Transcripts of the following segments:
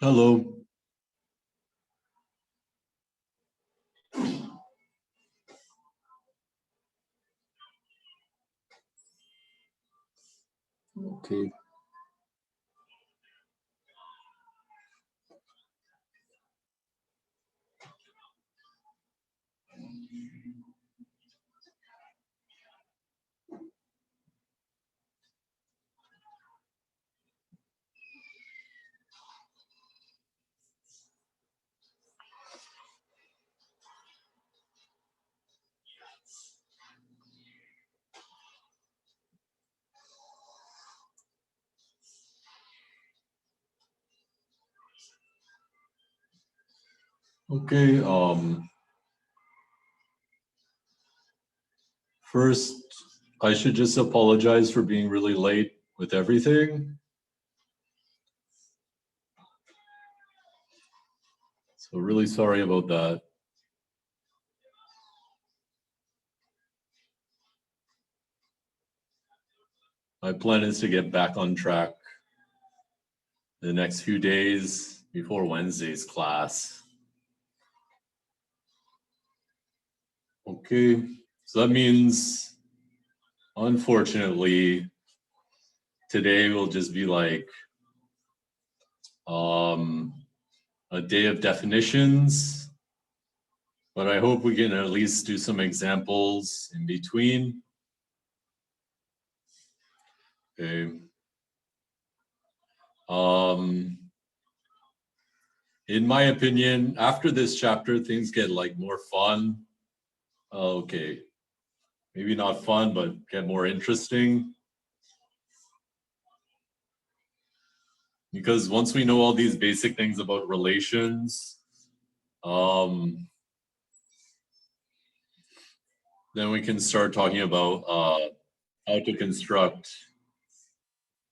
Hello. Okay. Okay. First, I should just apologize for being really late with everything. So really sorry about that. My plan is to get back on track the next few days before Wednesday's class. Okay. So that means, unfortunately, today will just be like a day of definitions, but I hope we can at least do some examples in between. Okay. In my opinion, after this chapter, things get like more fun. Okay. Maybe not fun, but get more interesting. Because once we know all these basic things about relations, then we can start talking about how to construct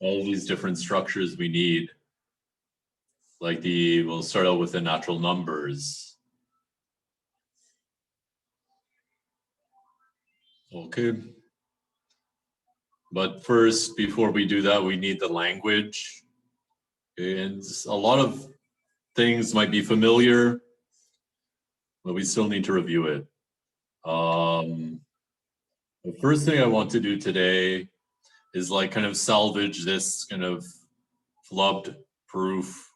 all these different structures we need. Like we'll start out with the natural numbers. Okay. But first, before we do that, we need the language. Okay. And a lot of things might be familiar, but we still need to review it. The first thing I want to do today is like kind of salvage this kind of flubbed proof.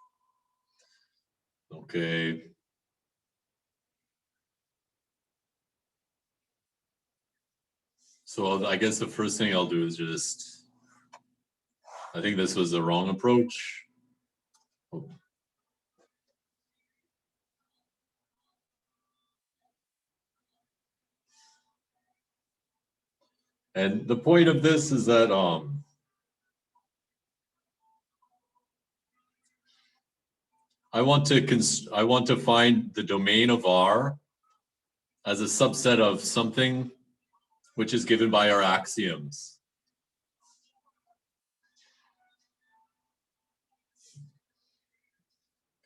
Okay. So I guess the first thing I'll do is just, I think this was the wrong approach. And the point of this is that I want to find the domain of R as a subset of something which is given by our axioms.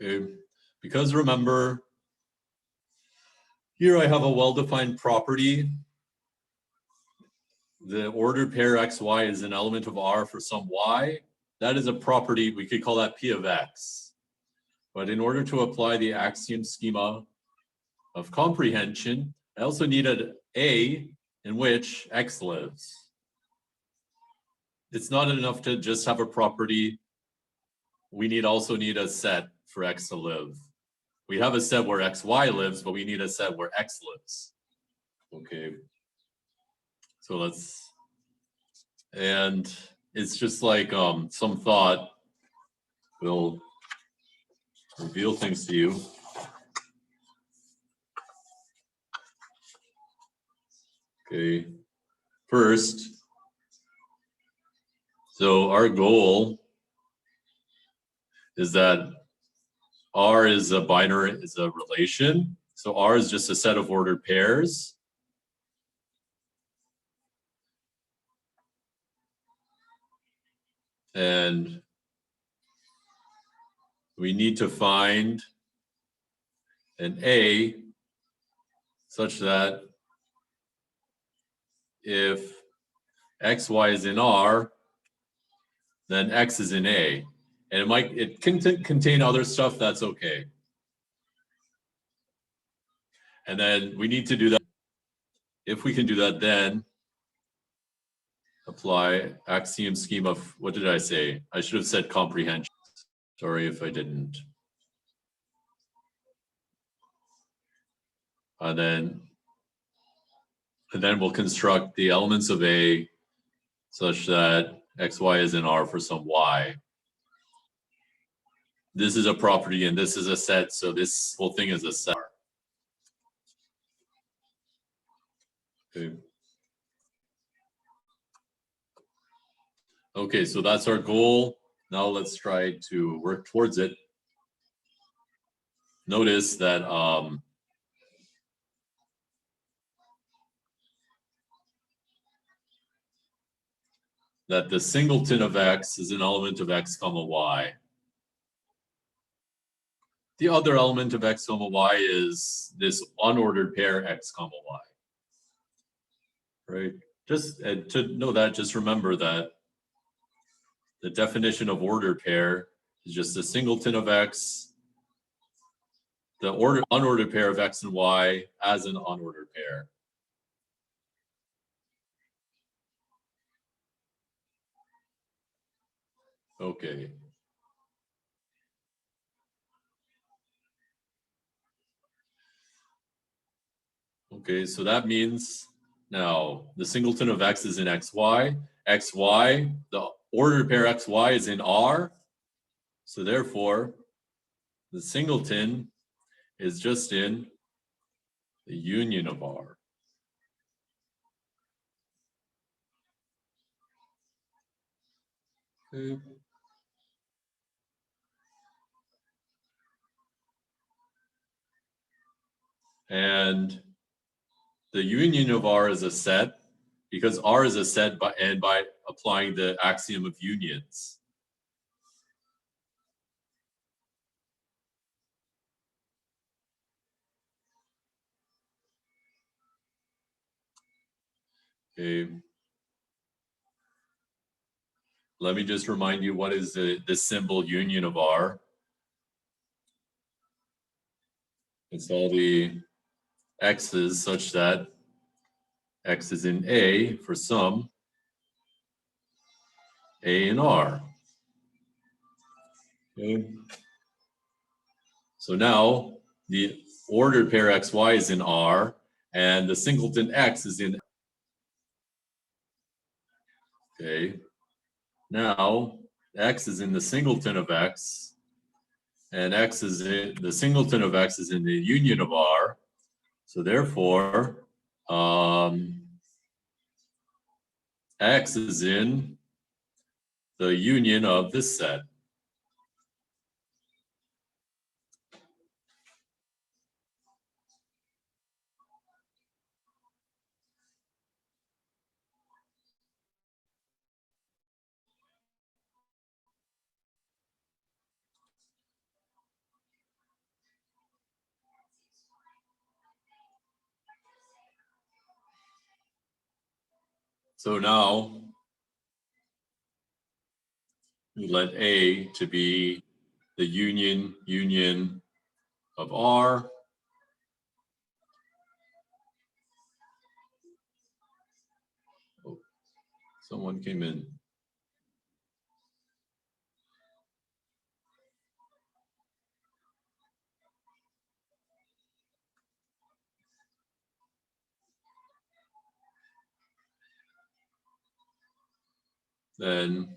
Okay, because remember, here I have a well-defined property. The ordered pair xy is an element of R for some y. That is a property, we could call that P of x. But in order to apply the axiom schema of comprehension, I also needed A in which x lives. It's not enough to just have a property. We also need a set for x to live. We have a set where xy lives, but we need a set where x lives. Okay. So and it's just like some thought will reveal things to you. Okay. First, so our goal is that R is a binary, is a relation. So R is just a set of ordered pairs. And we need to find an A such that if xy is in R, then x is in A. And it can contain other stuff, that's okay. And then we need to do that. If we can do that, then apply axiom scheme of, what did I say? I should have said comprehension. Sorry if I didn't. And then we'll construct the elements of A such that xy is in R for some y. This is a property and this is a set, so this whole thing is a set. Okay. Okay, so that's our goal. Now let's try to work towards it. Notice that that the singleton of x is an element of x comma y. The other element of x comma y is this unordered pair x comma y. Right? Just to know that, just remember that the definition of ordered pair is just a singleton of x, the unordered pair of x and y as an unordered pair. Okay. Okay, so that means now the singleton of x is in xy. Xy, the ordered pair xy is in R. So therefore, the singleton is just in the union of R. Okay. And the union of R is a set because R is a set by applying the axiom of unions. Okay. Let me just remind you, what is the symbol union of R? It's all the x's such that x is in A for some A in R. Okay. So now the ordered pair xy is in R and the singleton x is in. Okay. Now x is in the singleton of x and x is in the singleton of x is in the union of R. So therefore, x is in the union of this set. So now we let A to be the union of R. Oh, someone came in. Then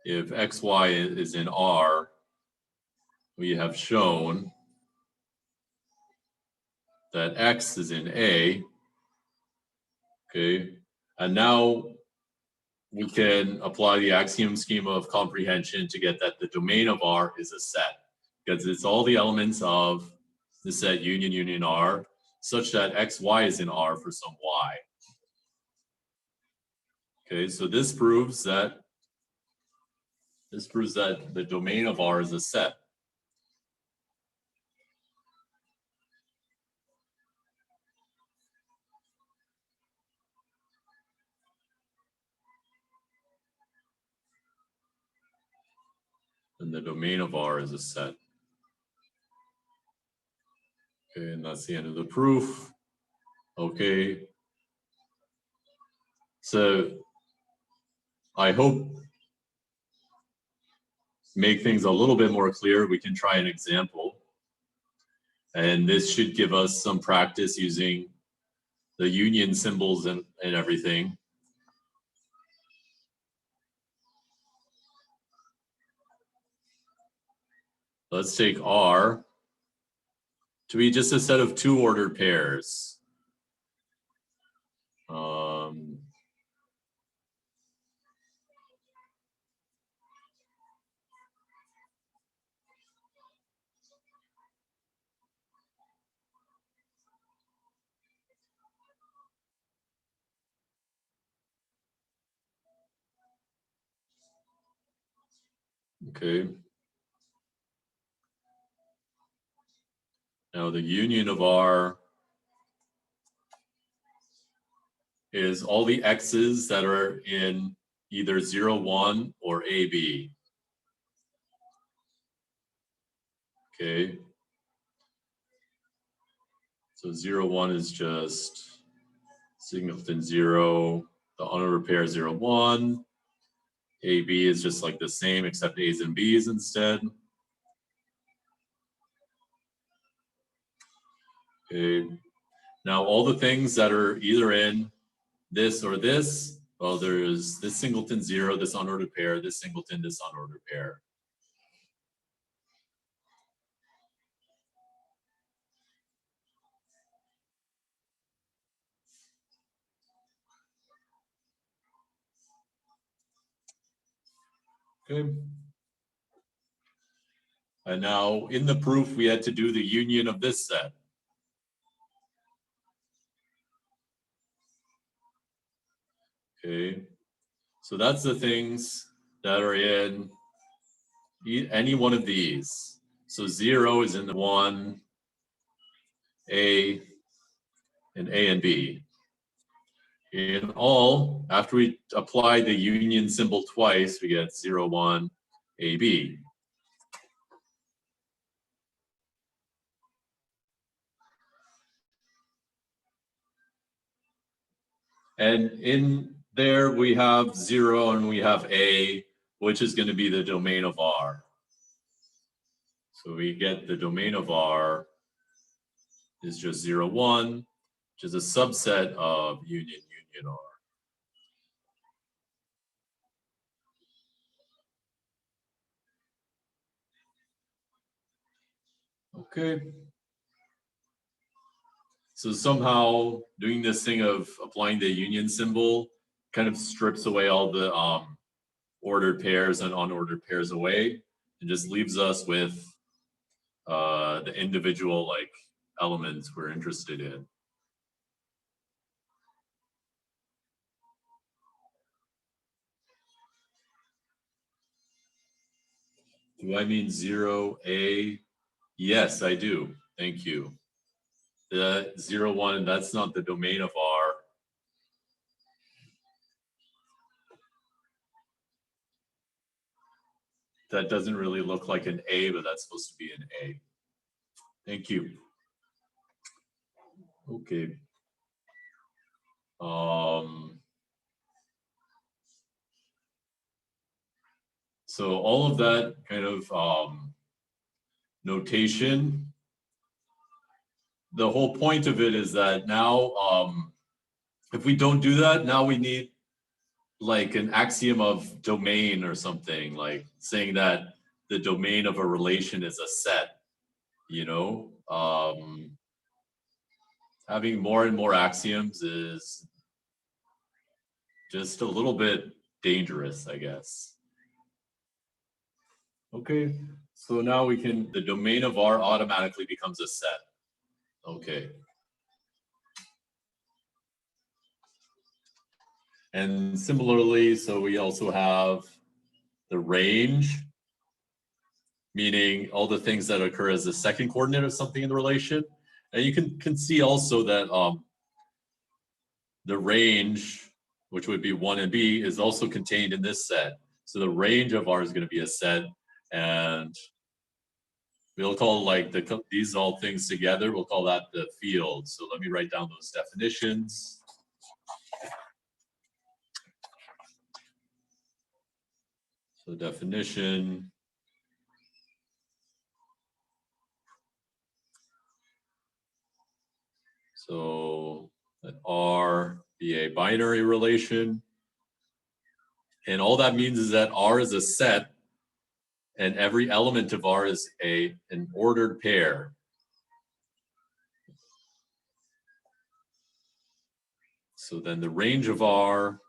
if xy is in R, we have shown that x is in A. Okay, and now we can apply the axiom schema of comprehension to get that the domain of R is a set, because it's all the elements of the set union R such that xy is in R for some y. Okay, so this proves that the domain of R is a set. and the domain of R is a set. Okay, and that's the end of the proof. Okay. So I hope make things a little bit more clear. We can try an example. And this should give us some practice using the union symbols and everything. Let's take R to be just a set of two ordered pairs. Okay. Now the union of R is all the X's that are in either 0, 1 or AB. Okay. So 0, 1 is just singleton 0, the unordered pair 0, 1. AB is just like the same except A's and B's instead. Okay. Now all the things that are either in this or this, well, there's this singleton 0, this unordered pair, this singleton, this unordered pair. Okay. And now in the proof, we had to do the union of this set. Okay. So that's the things that are in any one of these. So 0 is in the 1, A, and A and B. In all, after we apply the union symbol twice, we get 0, 1, AB. And in there we have 0 and we have A, which is going to be the domain of R. So we get the domain of R is just 0, 1, which is a subset of union R. Okay. So somehow doing this thing of applying the union symbol kind of strips away all the ordered pairs and unordered pairs away and just leaves us with the individual like elements we're interested in. Do I mean 0, A? Yes, I do. Thank you. The 0, 1, that's not the domain of R. That doesn't really look like an A, but that's supposed to be an A. Thank you. Okay. So all of that kind of notation, the whole point of it is that now if we don't do that, now we need like an axiom of domain or something, like saying that the domain of a relation is a set, you know? Having more and more axioms is just a little bit dangerous, I guess. Okay, so now we can, the domain of R automatically becomes a set. Okay. And similarly, so we also have the range, meaning all the things that occur as the second coordinate of something in the relation. And you can see also that the range, which would be 1 and B, is also contained in this set. So the range of R is going to be a set. And we'll call like these all things together, we'll call that the field. So let me write down those definitions. So definition. So let R be a binary relation. And all that means is that R is a set and every element of R is an ordered pair. So then the range of R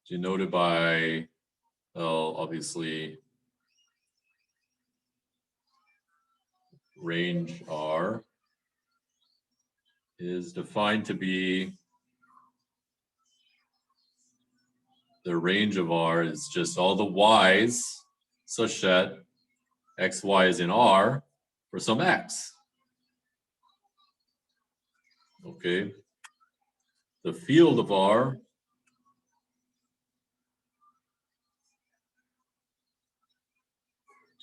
denoted by, well, obviously range R is defined to be the range of R is just all the Y's such that X, Y is in R for some X. Okay. The field of R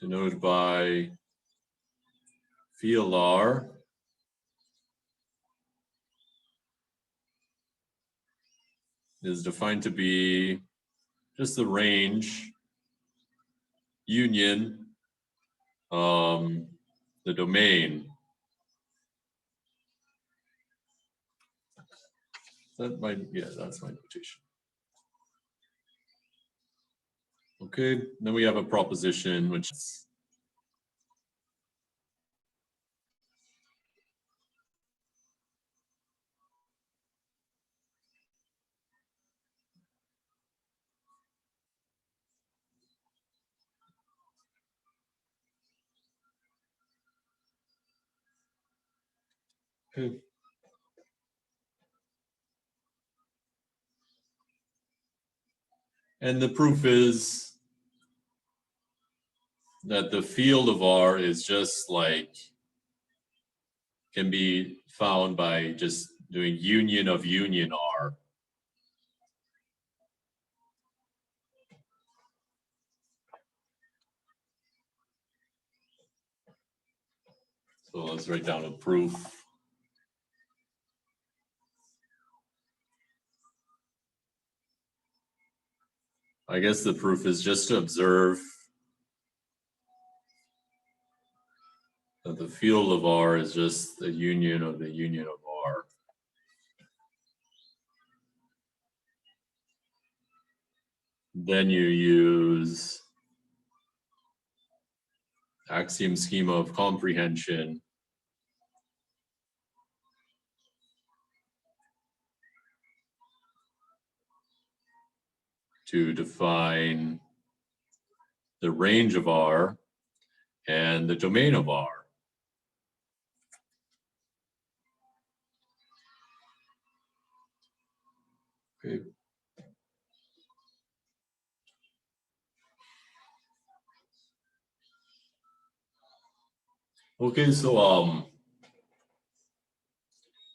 denoted by field R is defined to be just the range union the domain. That might, yeah, that's my notation. Okay, then we have a proposition which is okay. And the proof is that the field of R is just like, can be found by just doing union of union R. So let's write down a proof. I guess the proof is just to observe that the field of R is just the union of R. Then you use axiom schema of comprehension to define the range of R and the domain of R. Okay. Okay, so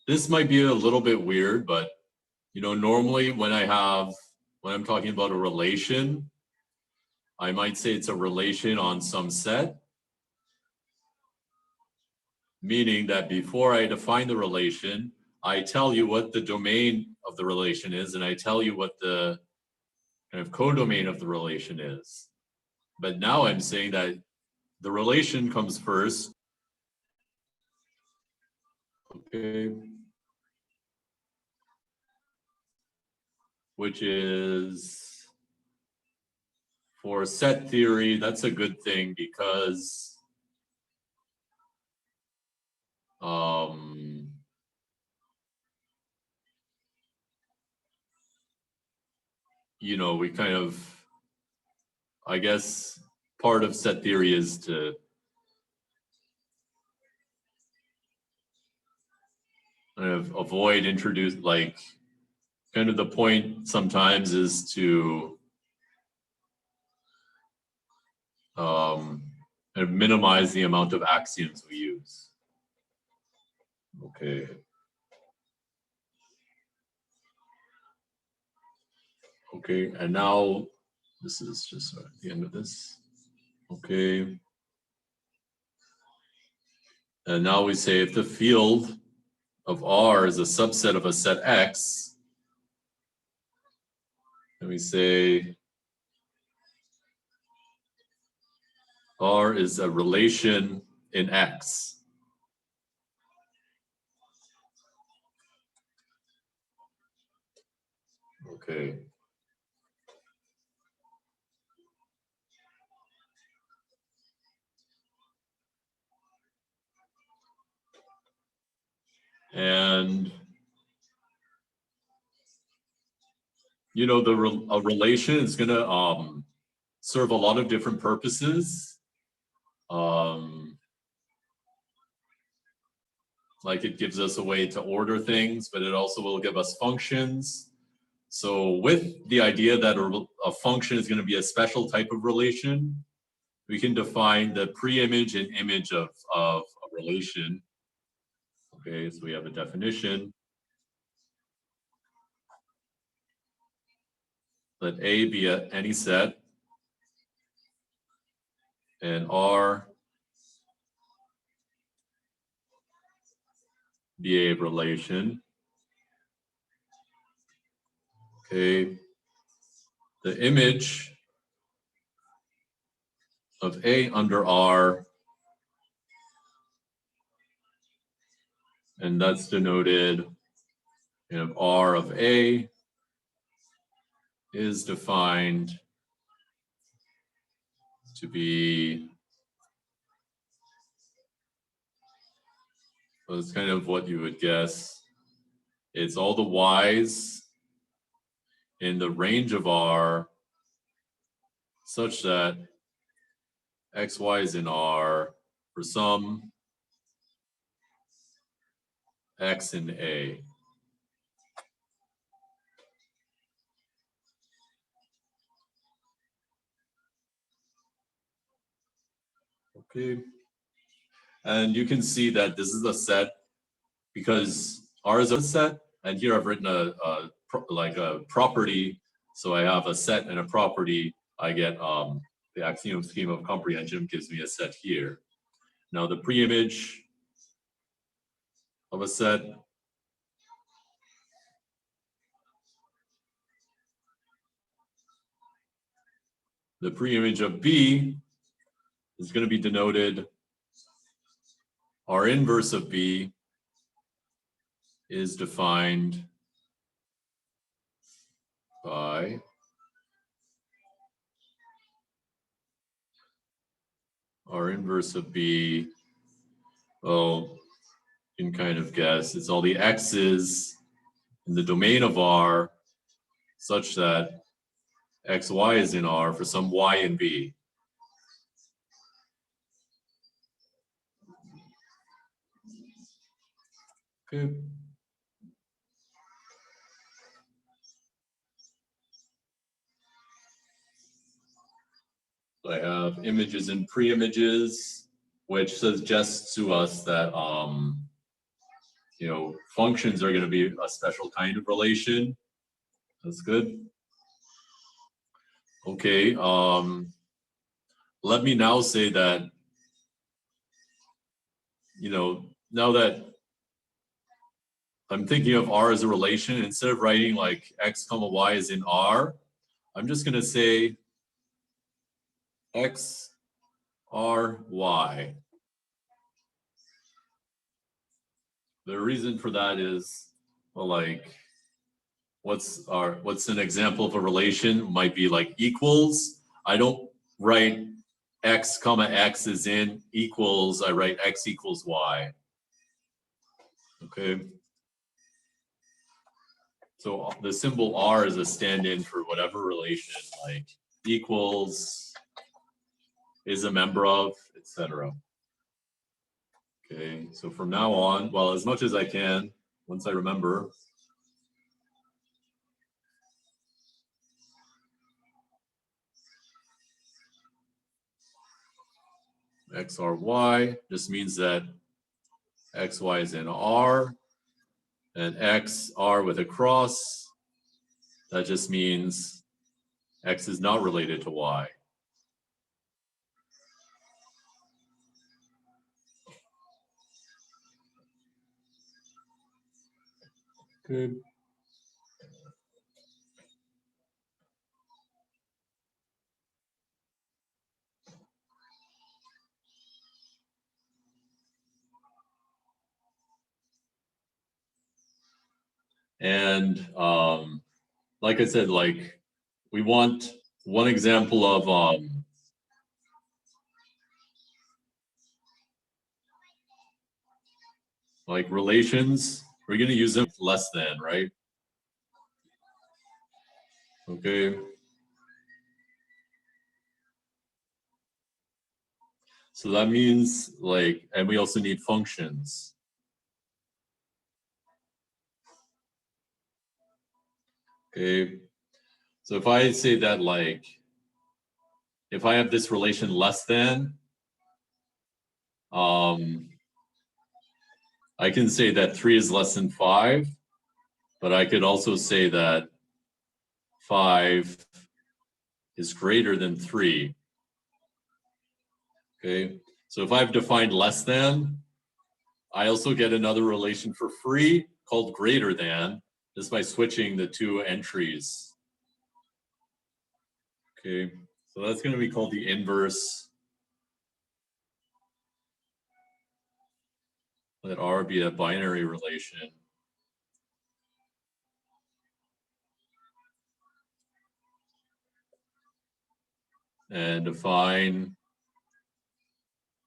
this might be a little bit weird, but you know, normally when I'm talking about a relation, I might say it's a relation on some set, meaning that before I define the relation, I tell you what the domain of the relation is, and I tell you what the kind of codomain of the relation is. But now I'm saying that the relation comes first. Okay. Which is, for set theory, that's a good thing because you know, we kind of, I guess part of set theory is to kind of avoid introduce, like, kind of the point sometimes is to kind of minimize the amount of axioms we use. Okay. Okay, and now this is just the end of this. Okay. And now we say if the field of R is a subset of a set X, and we say R is a relation in X. Okay. And you know, a relation is going to serve a lot of different purposes. Like it gives us a way to order things, but it also will give us functions. So with the idea that a function is going to be a special type of relation, we can define the preimage and image of a relation. Okay, so we have a definition. Let A be any set, and R be a relation. Okay, the image of A under R, and that's denoted in R of A, is defined to be, well, it's kind of what you would guess. It's all the y's in the range of R such that x, y is in R for some x in A. Okay. And you can see that this is a set because R is a set, and here I've written like a property. So I have a set and a property. I get the axiom scheme of comprehension gives me a set here. Now the preimage of a set the preimage of B is going to be denoted R inverse of B is defined by R inverse of B. Well, you can kind of guess it's all the x's in the domain of R such that xy is in R for some y in B. Okay. So I have images and preimages, which suggests to us that you know, functions are going to be a special kind of relation. That's good. Okay. Let me now say that, you know, now that I'm thinking of R as a relation, instead of writing like x comma y is in R, I'm just going to say x r y. The reason for that is, well, like, what's an example of a relation? Might be like equals. I don't write x comma x is in equals. I write x equals y. Okay. So the symbol R is a stand-in for whatever relation, like equals, is a member of, etc. Okay, so from now on, well, as much as I can, once I remember, x, r, y just means that x, y is in R, and x, r with a cross, that just means X is not related to Y. Good. And like I said, like we want one example of like relations. We're going to use them less than, right? Okay. So that means like, and we also need functions. Okay. So if I say that like, if I have this relation less than, I can say that 3 is less than 5, but I could also say that 5 is greater than 3. Okay, so if I've defined less than, I also get another relation for free called greater than, just by switching the two entries. Okay, so that's going to be called the inverse. Let R be a binary relation. And define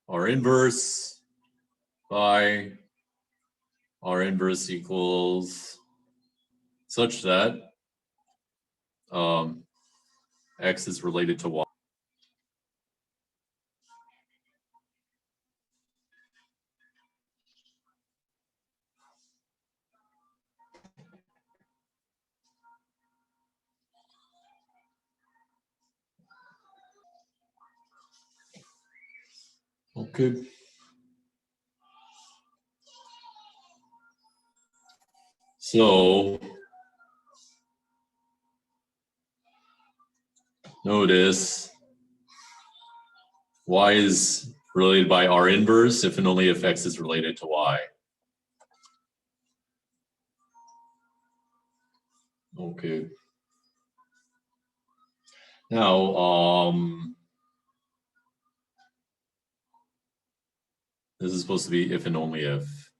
R inverse by R inverse equals such that X is related to Y. Okay. So notice Y is related by R inverse if and only if X is related to Y. Okay. Now, this is supposed to be if and only if.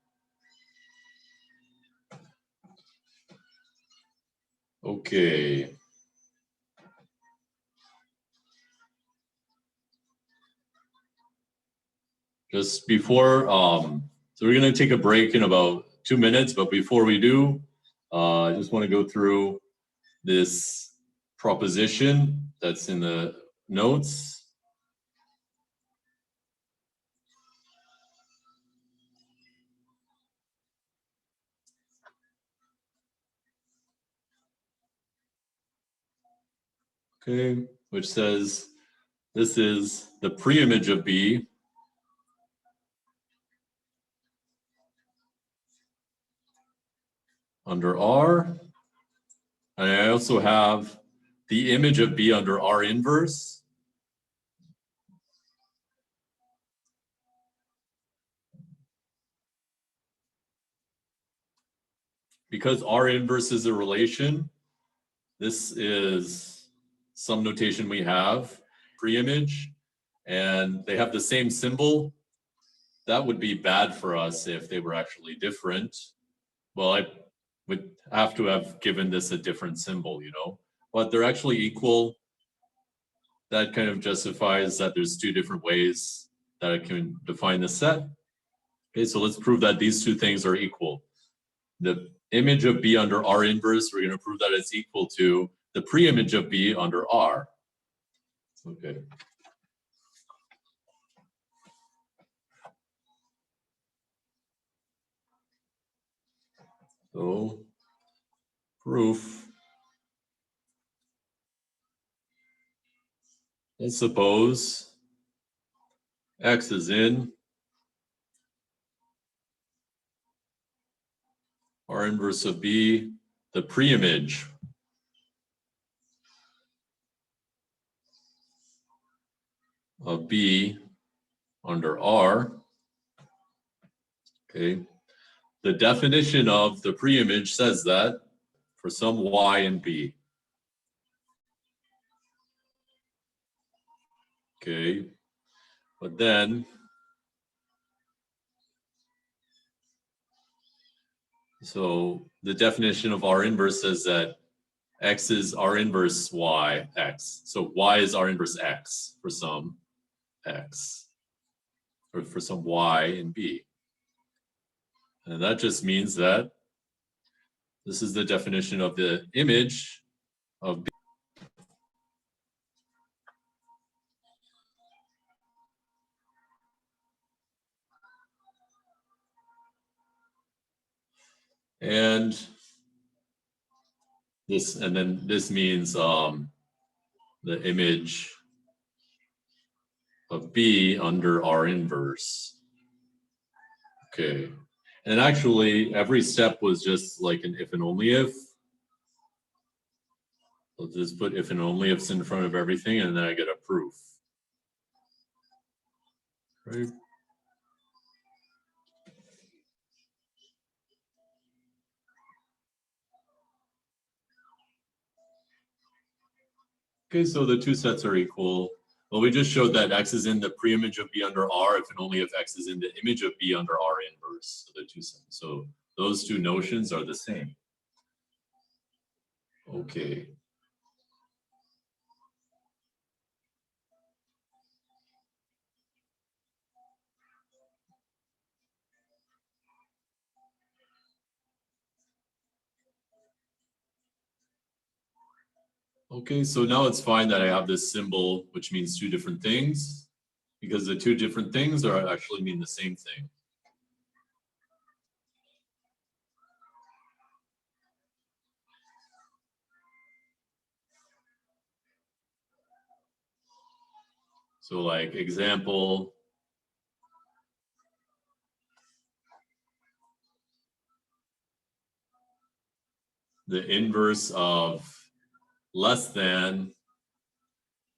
Okay. Just before, so we're gonna take a break in about 2 minutes, but before we do, I just want to go through this proposition that's in the notes. Okay, which says this is the preimage of B under R. And I also have the image of B under R inverse. Because R inverse is a relation, this is some notation we have, preimage, and they have the same symbol. That would be bad for us if they were actually different. Well, I would have to have given this a different symbol, you know, but they're actually equal. That kind of justifies that there's two different ways that I can define the set. Okay, so let's prove that these two things are equal. The image of B under R inverse, we're going to prove that it's equal to the preimage of B under R. Okay. So, proof. Let's suppose X is in R inverse of B, the preimage of B under R. Okay. The definition of the preimage says that for some Y in B. Okay. But then, so the definition of R inverse says that X is R inverse Y X. So Y is R inverse X for some X, or for some Y in B. And that just means that this is the definition of the image of B. And then this means the image of B under R inverse. Okay. And actually every step was just like an if and only if. I'll just put if and only ifs in front of everything and then I get a proof. Right? Okay, so the two sets are equal. Well, we just showed that X is in the preimage of B under R if and only if X is in the image of B under R inverse. So the two sets. So those two notions are the same. Okay. Okay, so now it's fine that I have this symbol, which means two different things, because the two different things are actually mean the same thing. So like example, the inverse of less than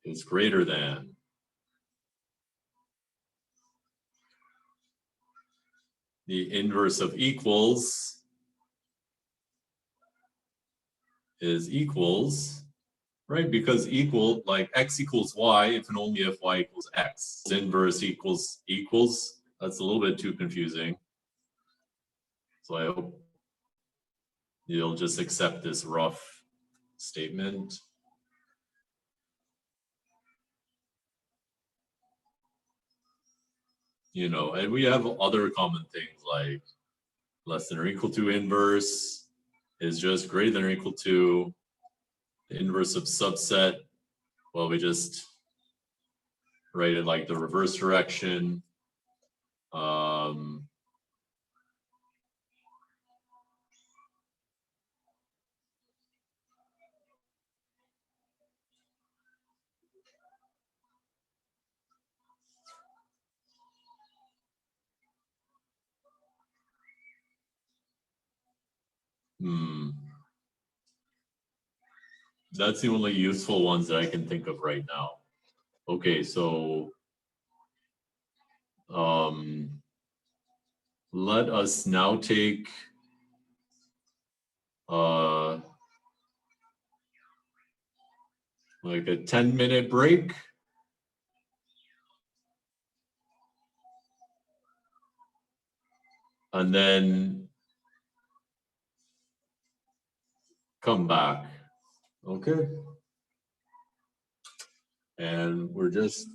is greater than. The inverse of equals is equals, right? Because equal, like X equals Y if and only if Y equals X. Inverse equals equals. That's a little bit too confusing. So I hope you'll just accept this rough statement. You know, and we have other common things like less than or equal to inverse is just greater than or equal to the inverse of subset. Well, we just write it like the reverse direction. That's the only useful ones that I can think of right now. Okay, so let us now take like a 10-minute break. And then come back. Okay. And we're just,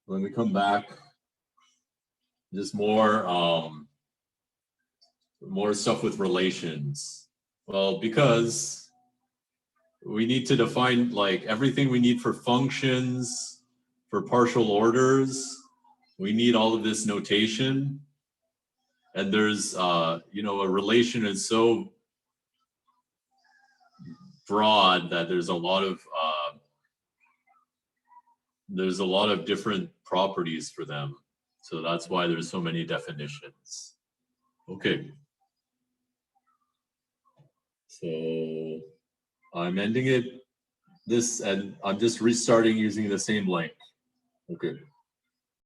when we come back, just more stuff with relations. Well, because we need to define like everything we need for functions, for partial orders, we need all of this notation. And there's, you know, a relation is so broad that there's a lot of different properties for them. So that's why there's so many definitions. Okay. So I'm ending it and I'm just restarting using the same link. Okay.